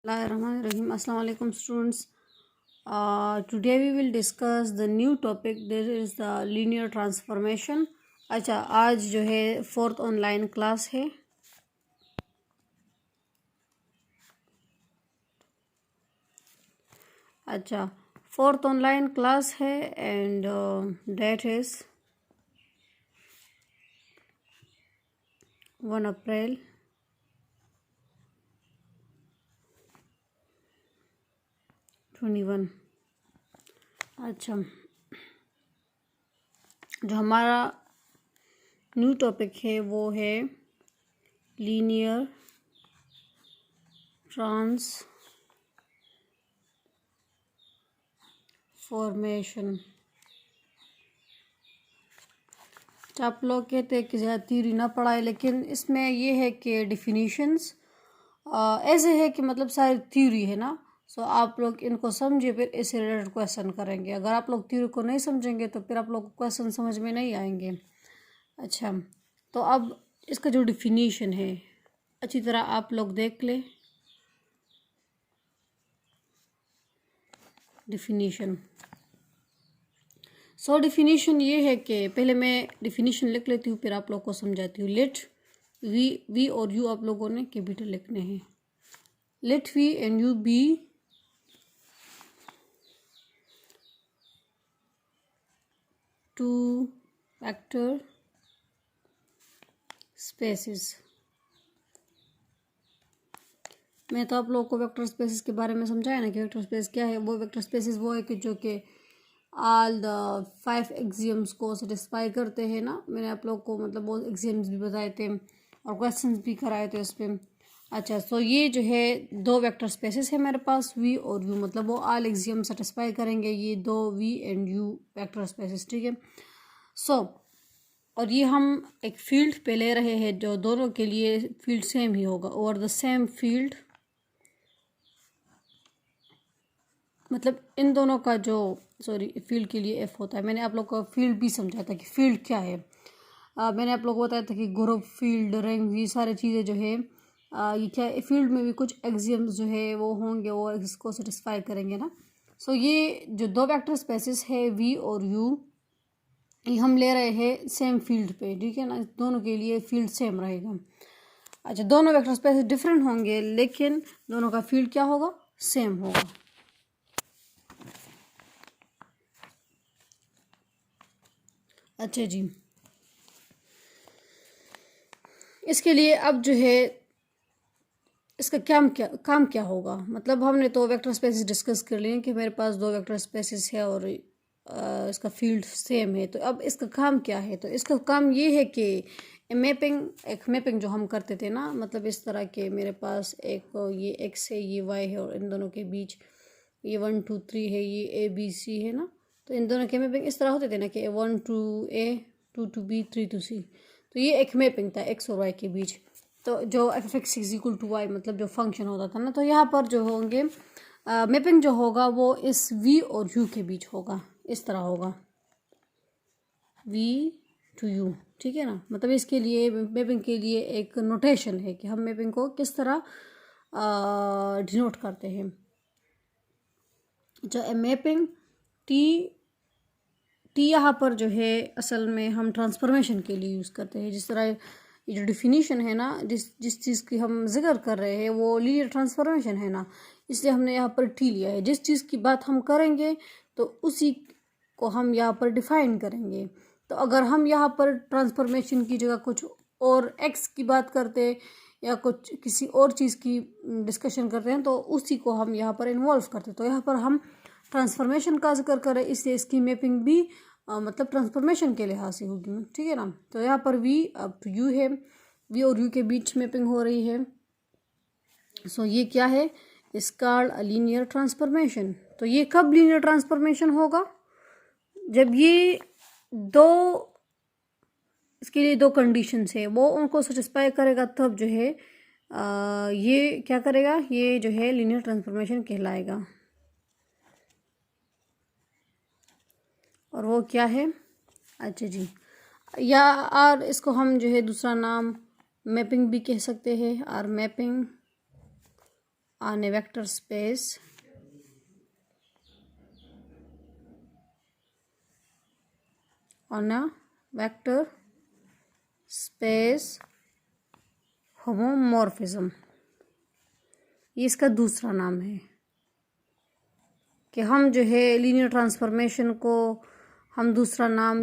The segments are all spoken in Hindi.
Bismillahirrahmanirrahim. Assalamu alaikum students. Today we will discuss the new topic, that is the linear transformation. अच्छा, आज जो है 4th ऑनलाइन क्लास है. अच्छा, 4th ऑनलाइन क्लास है एंड डेट इज 1 अप्रैल 21. अच्छा, जो हमारा न्यू टॉपिक है वो है लीनियर ट्रांसफॉर्मेशन. आप लोग कहते हैं कि ज़्यादा थ्योरी ना पढ़ाए, लेकिन इसमें ये है कि डिफिनीशंस ऐसे है कि मतलब सारी थ्योरी है ना. सो आप लोग इनको समझे, फिर इससे रिलेटेड क्वेश्चन करेंगे. अगर आप लोग थ्योरी को नहीं समझेंगे तो फिर आप लोग को क्वेश्चन समझ में नहीं आएंगे. अच्छा, तो अब इसका जो डिफिनीशन है अच्छी तरह आप लोग देख ले. डिफिनीशन डिफिनीशन ये है कि पहले मैं डिफिनीशन लिख लेती हूँ, फिर आप लोग को समझाती हूँ. लेट वी और यू आप लोगों ने कैपिटल लिखने हैं. Let V and U be two vector spaces. मैं तो आप लोगों को वेक्टर स्पेसेस के बारे में समझाया ना कि वेक्टर स्पेस क्या है. वो वेक्टर स्पेसेस वो है कि जो कि ऑल द 5 एक्सियम्स को सेटिस्फाई करते हैं ना. मैंने आप लोग को मतलब वो एक्सियम्स भी बताए थे और क्वेश्चंस भी कराए थे उस पर. अच्छा, सो ये जो है 2 वेक्टर स्पेसेस है मेरे पास, वी और यू, मतलब वो ऑल एक्सियम सेटिस्फाई करेंगे ये 2 V and U vector spaces. ठीक है. और ये हम एक फील्ड पे ले रहे हैं जो दोनों के लिए फील्ड सेम ही होगा. ओवर द सेम फील्ड, मतलब इन दोनों का जो फील्ड के लिए एफ होता है. मैंने आप लोग को फील्ड भी समझाया था कि फील्ड क्या है. मैंने आप लोग को बताया था कि ग्रुप, फील्ड, रैंक, ये सारी चीज़ें जो है ये क्या है, फील्ड में भी कुछ एक्सियम्स जो है वो होंगे, वो इसको सेटिस्फाई करेंगे ना. ये जो 2 वेक्टर स्पेसेस है वी और यू, ये हम ले रहे हैं सेम फील्ड पे. ठीक है ना, दोनों के लिए फील्ड सेम रहेगा. अच्छा, दोनों वेक्टर स्पेसेस डिफरेंट होंगे लेकिन दोनों का फील्ड क्या होगा, सेम होगा. अच्छा जी, इसके लिए अब जो है इसका काम क्या होगा. मतलब हमने तो वेक्टर स्पेसेस डिस्कस कर लिए कि मेरे पास 2 वेक्टर स्पेसेस है और इसका फील्ड सेम है. तो अब इसका काम क्या है. तो इसका काम ये है कि एक मैपिंग जो हम करते थे ना, मतलब इस तरह के मेरे पास एक ये एक्स है, ये वाई है और इन दोनों के बीच ये 1 2 3 है, ये ए बी सी है ना. तो इन दोनों के मैपिंग इस तरह होते थे ना कि 1 to A 2 to B 3 to C. तो ये एक मैपिंग था एक्स और वाई के बीच. तो जो F X is equal to Y, मतलब जो फंक्शन होता था ना, तो यहाँ पर जो होंगे मैपिंग जो होगा वो इस वी और यू के बीच होगा. इस तरह होगा वी टू यू. ठीक है ना, मतलब इसके लिए मैपिंग के लिए एक नोटेशन है कि हम मैपिंग को किस तरह डिनोट करते हैं. जो मैपिंग टी यहाँ पर जो है असल में हम ट्रांसफॉर्मेशन के लिए यूज़ करते हैं. जिस तरह ये जो डिफिनीशन है ना, जिस चीज़ की हम जिक्र कर रहे हैं वो लीनियर ट्रांसफॉर्मेशन है ना, इसलिए हमने यहाँ पर टी लिया है. जिस चीज़ की बात हम करेंगे तो उसी को हम यहाँ पर डिफाइन करेंगे. तो अगर हम यहाँ पर ट्रांसफॉर्मेशन की जगह कुछ और एक्स की बात करते या कुछ किसी और चीज़ की डिस्कशन करते हैं तो उसी को हम यहाँ पर इन्वॉल्व करते. तो यहाँ पर हम ट्रांसफॉर्मेशन का जिक्र करें, इसलिए इसकी मैपिंग भी मतलब ट्रांसफॉर्मेशन के लिहाज से होगी. ठीक है ना. तो यहाँ पर वी अब टू यू है, वी और यू के बीच मैपिंग हो रही है. ये क्या है, इस कॉल्ड लीनियर ट्रांसफॉर्मेशन. तो ये कब लीनियर ट्रांसफॉर्मेशन होगा, जब ये इसके लिए 2 कंडीशंस है वो उनको सेटिस्फाई करेगा, तब जो है ये क्या करेगा, ये जो है लीनियर ट्रांसफॉर्मेशन कहलाएगा. और वो क्या है, अच्छा जी, या और इसको हम जो है दूसरा नाम मैपिंग भी कह सकते हैं. और mapping on A vector space homomorphism. ये इसका दूसरा नाम है कि हम जो है लीनियर ट्रांसफॉर्मेशन को हम दूसरा नाम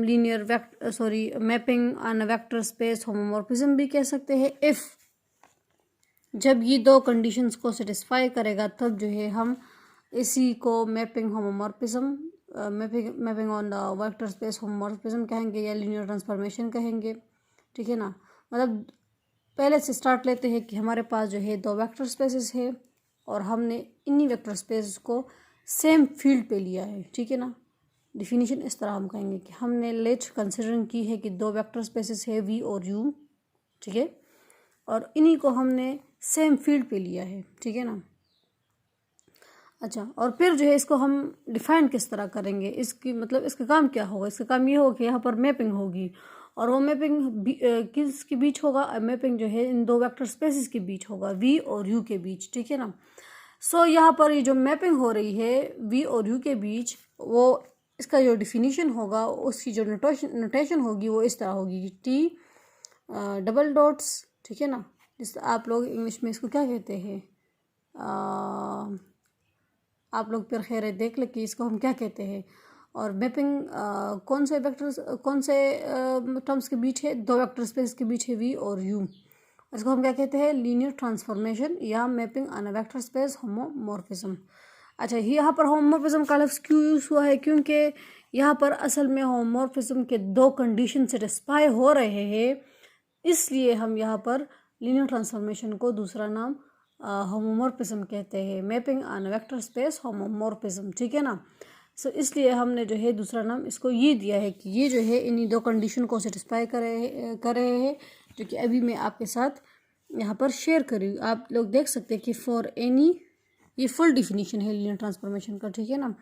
mapping on a vector space homomorphism भी कह सकते हैं। इफ़ जब ये दो कंडीशंस को सेटिस्फाई करेगा तब जो है हम इसी को mapping homomorphism mapping on the vector space homomorphism कहेंगे या लीनियर ट्रांसफॉर्मेशन कहेंगे। ठीक है ना, मतलब पहले से स्टार्ट लेते हैं कि हमारे पास जो है दो वेक्टर स्पेसेस है और हमने इन्हीं वेक्टर स्पेस को सेम फील्ड पे लिया है। ठीक है ना, डिफिनीशन इस तरह हम कहेंगे कि हमने लेट कंसिडरिंग की है कि दो वेक्टर स्पेसेस है वी और यू। ठीक है, और इन्हीं को हमने सेम फील्ड पे लिया है। ठीक है ना, अच्छा, और फिर जो है इसको हम डिफाइन किस तरह करेंगे, इसकी मतलब इसका काम क्या होगा। इसका काम ये होगा कि यहाँ पर मैपिंग होगी और वो मैपिंग किसके बीच होगा, मैपिंग जो है इन दो वेक्टर स्पेसेस के बीच होगा, वी और यू के बीच। ठीक है ना, सो यहाँ पर ये जो मैपिंग हो रही है वी और यू के बीच, वो इसका जो डिफिनीशन होगा उसकी जो नोटेशन होगी वो इस तरह होगी, टी डबल डॉट्स। ठीक है ना, जिस आप लोग इंग्लिश में इसको क्या कहते हैं, आप लोग फिर खैर देख ले कि इसको हम क्या कहते हैं। और मैपिंग कौन से वेक्टर्स कौन से टर्म्स के बीच है, दो वेक्टर स्पेस के बीच है वी और यू। इसको हम क्या कहते हैं, लीनियर ट्रांसफॉर्मेशन या mapping on a vector space homomorphism. अच्छा, यहाँ पर होमोमॉर्फिज्म का लफ्ज़ क्यों यूज़ हुआ है, क्योंकि यहाँ पर असल में होमोमॉर्फिज्म के दो कंडीशन सेटिस्फाई हो रहे हैं, इसलिए हम यहाँ पर लीनियर ट्रांसफॉर्मेशन को दूसरा नाम होमोमॉर्फिज्म कहते हैं, mapping on vector space homomorphism. ठीक है ना, सो इसलिए हमने जो है दूसरा नाम इसको ये दिया है कि ये जो है इन्हीं दो कंडीशन को सेटिस्फाई कर रहे हैं, जो कि अभी मैं आपके साथ यहाँ पर शेयर करी। आप लोग देख सकते हैं कि फॉर एनी, ये फुल डिफिनीशन है लीनियर ट्रांसफॉर्मेशन का। ठीक है ना,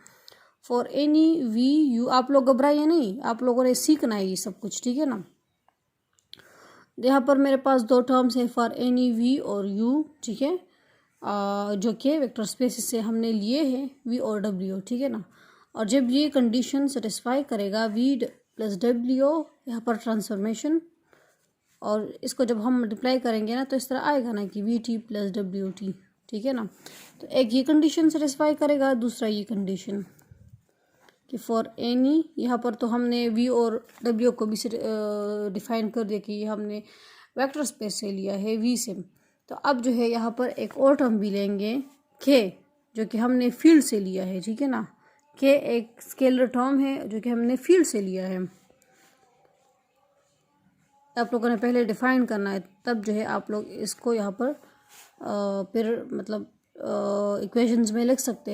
फॉर एनी वी यू, आप लोग घबराइए नहीं, आप लोगों ने सीखना है ये सब कुछ। ठीक है ना, यहाँ पर मेरे पास दो टर्म्स है, फॉर एनी वी और यू। ठीक है, जो कि वेक्टर स्पेस से हमने लिए हैं वी और डब्ल्यू। ठीक है ना, और जब ये कंडीशन सेटिस्फाई करेगा वी प्लस डब्ल्यू, यहाँ पर ट्रांसफॉर्मेशन, और इसको जब हम मल्टीप्लाई करेंगे ना तो इस तरह आएगा ना कि we T plus W T. ठीक है ना, तो एक ये कंडीशन सेटिस्फाई करेगा, दूसरा ये कंडीशन कि फॉर एनी, यहाँ पर तो हमने वी और डब्ल्यू को भी डिफाइन कर दिया कि हमने वेक्टर स्पेस से लिया है वी से। तो अब जो है यहाँ पर एक और टर्म भी लेंगे के, जो कि हमने फील्ड से लिया है। ठीक है ना, के एक स्केलर टर्म है जो कि हमने फील्ड से लिया है। आप लोगों ने पहले डिफाइन करना है, तब जो है आप लोग इसको यहाँ पर फिर मतलब इक्वेशंस में लिख सकते हैं।